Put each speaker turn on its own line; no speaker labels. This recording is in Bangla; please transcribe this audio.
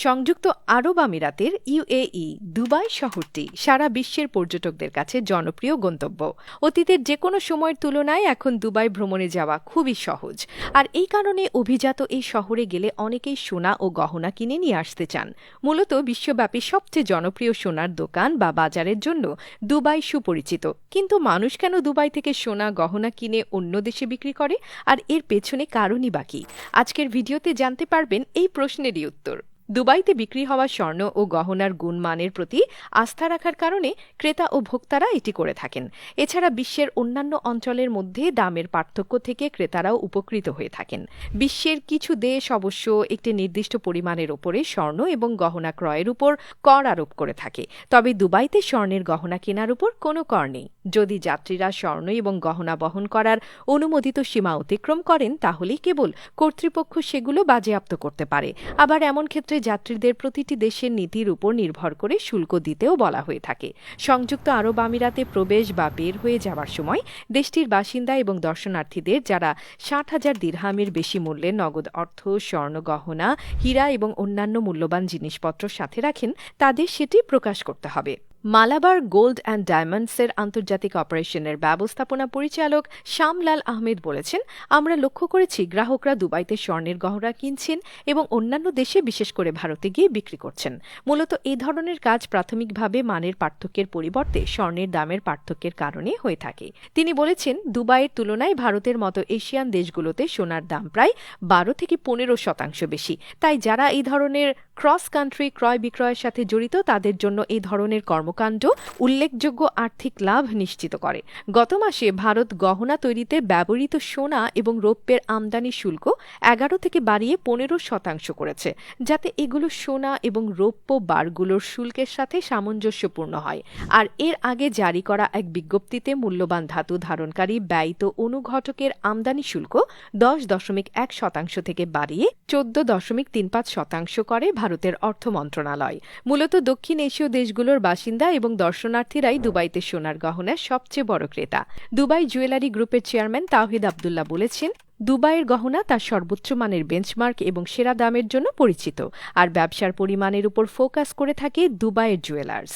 সংযুক্ত আরব আমিরাতের ইউএই দুবাই শহরটি সারা বিশ্বের পর্যটকদের কাছে জনপ্রিয় গন্তব্য। অতীতের যে কোনো সময়ের তুলনায় এখন দুবাই ভ্রমণে যাওয়া খুবই সহজ। আর এই কারণে অভিজাত এই শহরে গেলে অনেকেই সোনা ও গহনা কিনে নিয়ে আসতে চান। মূলত বিশ্বব্যাপী সবচেয়ে জনপ্রিয় সোনার দোকান বা বাজারের জন্য দুবাই সুপরিচিত। কিন্তু মানুষ কেন দুবাই থেকে সোনা গহনা কিনে অন্য দেশে বিক্রি করে, আর এর পেছনে কারণই বাকি? আজকের ভিডিওতে জানতে পারবেন এই প্রশ্নেরই উত্তর। দুবাইতে বিক্রি হওয়া স্বর্ণ ও গহনার গুণমানের প্রতি আস্থা রাখার কারণে ক্রেতা ও ভোক্তারা এটি করে থাকেন। এছাড়া বিশ্বের অন্যান্য অঞ্চলের মধ্যে দামের পার্থক্য থেকে ক্রেতারাও উপকৃত হয়ে থাকেন। বিশ্বের কিছু দেশ অবশ্য একটি নির্দিষ্ট পরিমাণের ওপরে স্বর্ণ এবং গহনা ক্রয়ের উপর কর আরোপ করে থাকে, তবে দুবাইতে স্বর্ণের গহনা কেনার উপর কোনো কর নেই। যদি যাত্রীরা স্বর্ণ এবং গহনা বহন করার অনুমোদিত সীমা অতিক্রম করেন, তাহলেই কেবল কর্তৃপক্ষ সেগুলো বাজেয়াপ্ত করতে পারে। আবার এমন ক্ষেত্রে যাত্রীদের প্রতিটি দেশের নীতির উপর নির্ভর করে শুল্ক দিতেও বলা হয়ে থাকে। সংযুক্ত আরব আমিরাতে প্রবেশ বা বের হয়ে যাওয়ার সময় দেশটির বাসিন্দা এবং দর্শনার্থীদের যারা ৬০,০০০ দিরহামের বেশি মূল্যের নগদ অর্থ, স্বর্ণ গহনা, হীরা এবং অন্যান্য মূল্যবান জিনিসপত্র সাথে রাখেন, তাদের সেটি প্রকাশ করতে হবে। মালাবার গোল্ড অ্যান্ড ডায়মন্ডসের আন্তর্জাতিক অপারেশনের ব্যবস্থাপনা পরিচালক শামলাল আহমেদ বলেছেন, আমরা লক্ষ্য করেছি গ্রাহকরা দুবাইতে স্বর্ণের গহনা কিনছেন এবং অন্যান্য দেশে, বিশেষ করে ভারতে গিয়ে বিক্রি করছেন। মূলত এই ধরনের কাজ প্রাথমিকভাবে মানের পার্থক্যের পরিবর্তে স্বর্ণের দামের পার্থক্যের কারণে হয়ে থাকে। তিনি বলেছেন, দুবাইয়ের তুলনায় ভারতের মতো এশিয়ান দেশগুলোতে সোনার দাম প্রায় ১২ থেকে ১৫% বেশি। তাই যারা এই ধরনের ক্রস কান্ট্রি ক্রয় বিক্রয়ের সাথে জড়িত, তাদের জন্য এই ধরনের কর্মকাণ্ড উল্লেখযোগ্য আর্থিক লাভ নিশ্চিত করে। গত মাসে ভারত গহনা তৈরিতে ব্যবহৃত সোনা এবং রৌপ্যের আমদানি শুল্ক ১১ থেকে বাড়িয়ে ১৫% করেছে, যাতে এগুলো সোনা এবং রৌপ্য বারগুলোর শুল্কের সাথে সামঞ্জস্যপূর্ণ হয়। আর এর আগে জারি করা এক বিজ্ঞপ্তিতে মূল্যবান ধাতু ধারণকারী ব্যয়িত অনুঘটকের আমদানি শুল্ক ১০.১% থেকে বাড়িয়ে ১৪.৩৫% করে ভারতের অর্থ মন্ত্রণালয়। মূলত দক্ষিণ এশীয় দেশগুলোর বাসিন্দা এবং দর্শনার্থীরাই দুবাইতে সোনার গহনার সবচেয়ে বড় ক্রেতা। দুবাই জুয়েলারি গ্রুপের চেয়ারম্যান তাওহিদ আব্দুল্লাহ বলেছেন, দুবাইয়ের গহনা তার সর্বোচ্চ মানের বেঞ্চমার্ক এবং সেরা দামের জন্য পরিচিত, আর ব্যবসার পরিমাণের উপর ফোকাস করে থাকে দুবাইয়ের জুয়েলার্স।